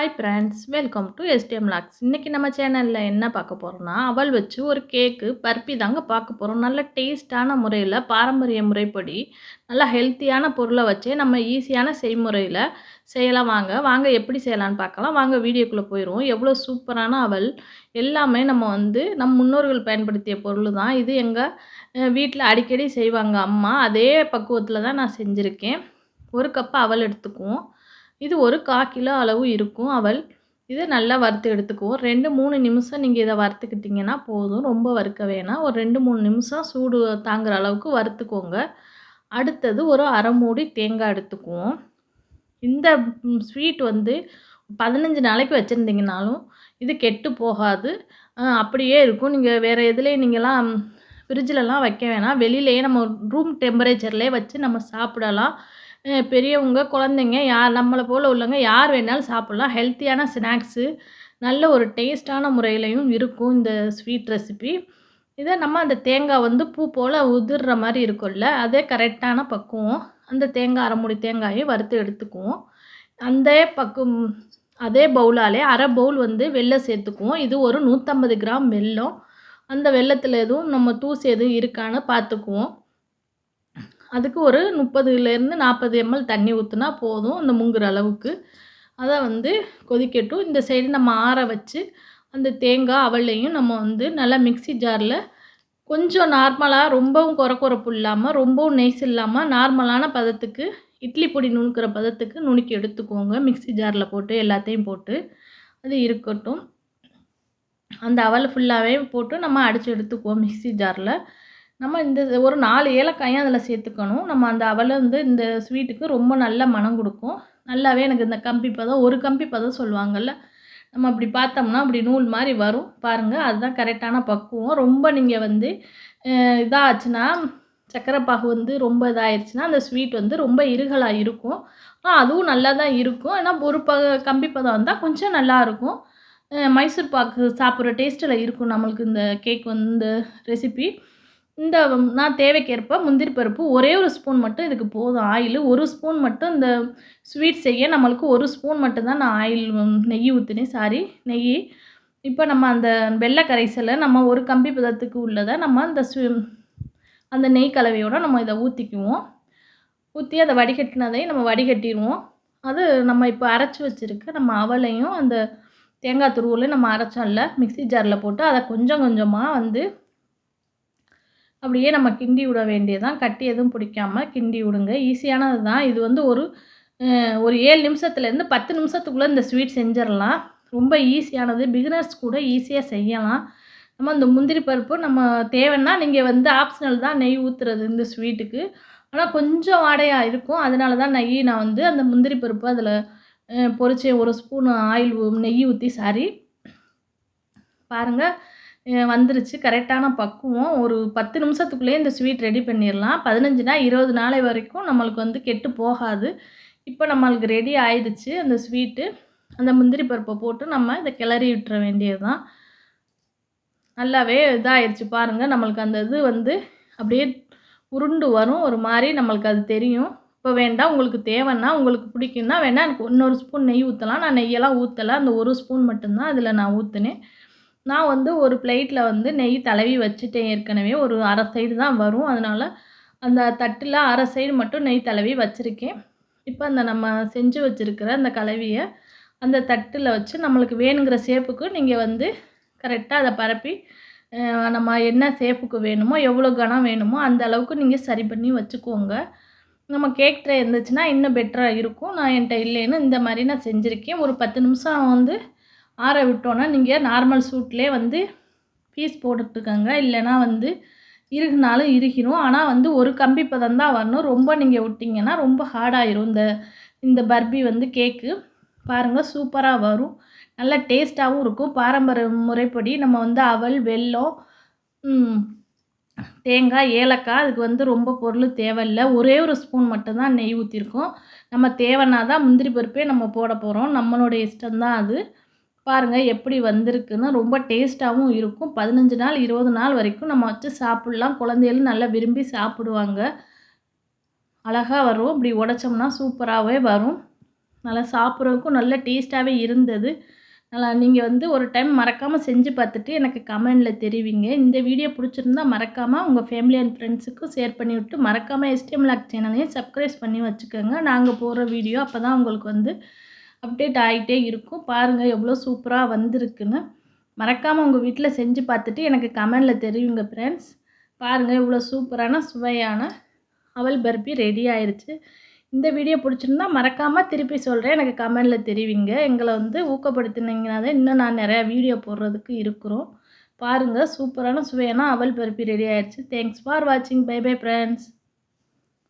Hi friends, welcome to STM lakhs. இன்றைக்கி நம்ம சேனலில் என்ன பார்க்க போகிறோம்னா, அவல் வச்சு ஒரு கேக்கு பர்பி தாங்க பார்க்க போகிறோம். நல்ல டேஸ்ட்டான முறையில் பாரம்பரிய முறைப்படி நல்லா ஹெல்த்தியான பொருளை வச்சே நம்ம ஈஸியான செய்முறையில் செய்யலாம். வாங்க எப்படி செய்யலான்னு பார்க்கலாம். வாங்க வீடியோக்குள்ளே போயிடுவோம். எவ்வளோ சூப்பரான அவல் எல்லாமே நம்ம முன்னோர்கள் பயன்படுத்திய பொருள் தான். இது எங்கள் வீட்டில் அடிக்கடி செய்வாங்க அம்மா. அதே பக்குவத்தில் தான் நான் செஞ்சுருக்கேன். ஒரு கப்பு அவல் எடுத்துக்குவோம். இது ஒரு 1/4 கிலோ அளவு இருக்கும் அவல். இதை நல்லா வறுத்து எடுத்துக்குவோம். 2, 3 நிமிஷம் நீங்கள் இதை வறுத்துக்கிட்டிங்கன்னா போதும். ரொம்ப வறுக்க வேணாம். ஒரு 2, 3 நிமிஷம் சூடு தாங்குற அளவுக்கு வறுத்துக்கோங்க. அடுத்தது ஒரு 1/2 மூடி தேங்காய் எடுத்துக்குவோம். இந்த ஸ்வீட் 15 நாளைக்கு வச்சுருந்தீங்கனாலும் இது கெட்டு போகாது. அப்படியே இருக்கும். நீங்கள் வேறு எதுலேயும் நீங்கள்லாம் ஃப்ரிட்ஜிலலாம் வைக்க வேணாம். வெளியிலேயே நம்ம ரூம் டெம்பரேச்சர்லேயே வச்சு நம்ம சாப்பிடலாம். பெரியவங்க, குழந்தைங்க நம்மளை போல் உள்ளவங்க யார் வேணாலும் சாப்பிட்லாம். ஹெல்த்தியான ஸ்நாக்ஸு, நல்ல ஒரு டேஸ்ட்டான முறையிலையும் இருக்கும் இந்த ஸ்வீட் ரெசிபி. இதை நம்ம அந்த தேங்காய் பூ போல் உதிர்ற மாதிரி இருக்கும்ல, அதே கரெக்டான பக்குவம். அந்த தேங்காய் 1/2 மூடி தேங்காயை வறுத்து எடுத்துக்குவோம். அந்த அதே பவுலாலே 1/2 பவுல் வெல்லம் சேர்த்துக்குவோம். இது ஒரு 150 கிராம் வெல்லம். அந்த வெல்லத்தில் எதுவும் நம்ம தூசு எதுவும் இருக்கான்னு பார்த்துக்குவோம். அதுக்கு ஒரு 30லேருந்து 40 ml தண்ணி ஊற்றினா போதும், அந்த முங்குற அளவுக்கு. அதை கொதிக்கட்டும். இந்த சைடு நம்ம ஆற வச்சு அந்த தேங்காய் அவலையும் நம்ம நல்லா மிக்ஸி ஜாரில் கொஞ்சம் நார்மலாக, ரொம்பவும் கொரப்பு இல்லாமல், ரொம்பவும் நெய்ஸ் இல்லாமல், நார்மலான பதத்துக்கு, இட்லி பொடி நுணுக்கிற பதத்துக்கு நுணுக்கி எடுத்துக்கோங்க. மிக்ஸி ஜாரில் போட்டு எல்லாத்தையும் போட்டு அது இருக்கட்டும். அந்த அவலை ஃபுல்லாகவே போட்டு நம்ம அடித்து எடுத்துக்குவோம் மிக்ஸி ஜாரில். நம்ம ஒரு 4 ஏலக்காயும் அதில் சேர்த்துக்கணும். நம்ம அந்த அவலை இந்த ஸ்வீட்டுக்கு ரொம்ப நல்ல மனம் கொடுக்கும். நல்லாவே எனக்கு இந்த கம்பி பதம், ஒரு கம்பி பதம் சொல்லுவாங்கள்ல, நம்ம அப்படி பார்த்தோம்னா அப்படி நூல் மாதிரி வரும் பாருங்கள். அதுதான் கரெக்டான பக்குவம். ரொம்ப நீங்கள் இதாச்சுன்னா, சர்க்கரை பாகு ரொம்ப இதாகிடுச்சுன்னா அந்த ஸ்வீட் ரொம்ப இறுகலாக இருக்கும். அதுவும் நல்லா தான் இருக்கும். ஆனால் ஒரு கம்பி பதம் வந்தால் கொஞ்சம் நல்லாயிருக்கும். மைசூர் பாக்கு சாப்பிட்ற டேஸ்ட்டில் இருக்கும் நம்மளுக்கு இந்த கேக் ரெசிபி. நான் தேவைக்கேற்ப முந்திரி பருப்பு ஒரே ஒரு ஸ்பூன் மட்டும் இதுக்கு போதும். ஆயிலு 1 ஸ்பூன் மட்டும் இந்த ஸ்வீட் செய்ய நம்மளுக்கு 1 ஸ்பூன் மட்டும் தான் நான் நெய் ஊற்றினேன். நெய். இப்போ நம்ம அந்த வெள்ளை கரைசலை நம்ம ஒரு கம்பி பதத்துக்கு உள்ளதை நம்ம அந்த நெய் கலவையோடு நம்ம இதை ஊற்றிக்குவோம். ஊற்றி அதை வடிகட்டினதையும் நம்ம வடிகட்டிடுவோம். அது நம்ம இப்போ அரைச்சி வச்சுருக்க நம்ம அவலையும் அந்த தேங்காய் துருவலையும் நம்ம அரைச்சோம்ல மிக்ஸி ஜாரில் போட்டு அதை கொஞ்சம் கொஞ்சமாக அப்படியே நம்ம கிண்டி விட வேண்டியதான். கட்டி எதுவும் பிடிக்காமல் கிண்டி விடுங்க. ஈஸியானது தான். இது ஒரு 7 நிமிஷத்துலேருந்து 10 நிமிஷத்துக்குள்ளே இந்த ஸ்வீட் செஞ்சிடலாம். ரொம்ப ஈஸியானது. பிகினர்ஸ் கூட ஈஸியாக செய்யலாம். நம்ம இந்த முந்திரி பருப்பு நம்ம தேவைன்னா நீங்கள் ஆப்ஷனல் தான் நெய் ஊற்றுறது இந்த ஸ்வீட்டுக்கு. ஆனால் கொஞ்சம் வாடையாக இருக்கும். அதனால தான் நான் அந்த முந்திரி பருப்பு அதில் பொரிச்சு 1 ஸ்பூன் ஆயில் நெய் ஊற்றி பாருங்கள் வந்துருச்சு. கரெக்டான பக்குவம். ஒரு 10 நிமிஷத்துக்குள்ளேயே இந்த ஸ்வீட் ரெடி பண்ணிடலாம். 15 20 நாளை வரைக்கும் நம்மளுக்கு கெட்டு போகாது. இப்போ நம்மளுக்கு ரெடி ஆயிடுச்சு அந்த ஸ்வீட்டு. அந்த முந்திரி பருப்பை போட்டு நம்ம இதை கிளறி விட்டுற வேண்டியது தான். நல்லாவே இதாகிடுச்சு பாருங்கள். நம்மளுக்கு அந்த இது அப்படியே உருண்டு வரும். ஒரு மாதிரி நம்மளுக்கு அது தெரியும். இப்போ வேண்டாம், உங்களுக்கு தேவைன்னா, உங்களுக்கு பிடிக்குன்னா வேணால் எனக்கு இன்னொரு ஸ்பூன் நெய் ஊற்றலாம். நான் நெய்யெல்லாம் ஊற்றலை. அந்த 1 ஸ்பூன் மட்டும்தான் அதில் நான் ஊற்றினேன். நான் ஒரு பிளேட்டில் நெய் தடவி வச்சுட்டேன் ஏற்கனவே. ஒரு அரை சைடு தான் வரும். அதனால் அந்த தட்டில் அரை சைடு மட்டும் நெய் தடவி வச்சுருக்கேன். இப்போ அந்த நம்ம செஞ்சு வச்சுருக்கிற அந்த கலவையை அந்த தட்டில் வச்சு நம்மளுக்கு வேணுங்கிற ஷேப்புக்கு நீங்கள் கரெக்டாக அதை பரப்பி நம்ம என்ன ஷேப்புக்கு வேணுமோ, எவ்வளோ கனம் வேணுமோ அந்த அளவுக்கு நீங்கள் சரி பண்ணி வச்சுக்கோங்க. நம்ம கேக் ட்ரே இருந்துச்சுன்னா இன்னும் பெட்டராக இருக்கும். நான் என்கிட்ட இல்லைன்னு இந்த மாதிரி நான் செஞ்சுருக்கேன். ஒரு 10 நிமிஷம் ஆற விட்டோன்னா நீங்கள் நார்மல் சூட்லேயே பீஸ் போட்டுக்கோங்க. இல்லைனா இறுகுனாலும் இறுகிரும். ஆனால் ஒரு கம்பி பதம் தான் வரணும். ரொம்ப நீங்கள் விட்டிங்கன்னா ரொம்ப ஹார்டாயிரும் இந்த பர்பி கேக்கு. பாருங்கள் சூப்பராக வரும். நல்லா டேஸ்ட்டாகவும் இருக்கும். பாரம்பரிய முறைப்படி நம்ம அவல், வெல்லம், தேங்காய், ஏலக்காய் அதுக்கு ரொம்ப பொருள் தேவையில்லை. ஒரே ஒரு ஸ்பூன் மட்டும்தான் நெய் ஊற்றிருக்கோம். நம்ம தேவைன்னா தான் முந்திரி பருப்பே நம்ம போட போகிறோம். நம்மளுடைய இஷ்டம்தான் அது. பாருங்கள் எப்படி வந்திருக்குன்னு. ரொம்ப டேஸ்ட்டாகவும் இருக்கும். 15 நாள் 20 நாள் வரைக்கும் நம்ம வச்சு சாப்பிட்லாம். குழந்தைகளும் நல்லா விரும்பி சாப்பிடுவாங்க. அழகாக வரும். இப்படி உடைச்சோம்னா சூப்பராகவே வரும். நல்லா சாப்பிட்றதுக்கும் நல்ல டேஸ்ட்டாவே இருந்தது. நல்லா நீங்க வந்து ஒரு டைம் மறக்காம செஞ்சு பார்த்துட்டு எனக்கு கமெண்ட்ல தெரிவிங்க. இந்த வீடியோ புடிச்சிருந்தா மறக்காம உங்க ஃபேமிலி அண்ட் ஃப்ரெண்ட்ஸுக்கும் ஷேர் பண்ணிவிட்டு, மறக்காம எஸ்டிஎம் லாக் சேனலையும் சப்ஸ்கிரைப் பண்ணி வச்சுக்கோங்க. நாங்க போடுற வீடியோ அப்பதான் உங்களுக்கு வந்து அப்டேட் ஆயிட்டே இருக்கும். பாருங்க எவ்வளோ சூப்பரா வந்திருக்குன்னு. மறக்காம உங்க வீட்ல செஞ்சு பார்த்துட்டு எனக்கு கமெண்ட்ல தெரிவிங்க ஃப்ரெண்ட்ஸ். பாருங்க இவ்வளோ சூப்பரான சுவையான அவல் பர்பி ரெடி ஆயிருச்சு. இந்த வீடியோ பிடிச்சிருந்தா மறக்காம திருப்பி சொல்றேன். எனக்கு கமெண்ட்ல தெரிவிங்க. எங்கள வந்து ஊக்கப்படுத்துனீங்கன்னா தான் இன்னும் நான் நெறையா வீடியோ போடுறதுக்கு இருக்கிறோம். பாருங்க சூப்பரான சுவையான அவல் பர்பி ரெடி ஆயிருச்சு. தேங்க்ஸ் ஃபார் வாட்சிங். Bye bye friends.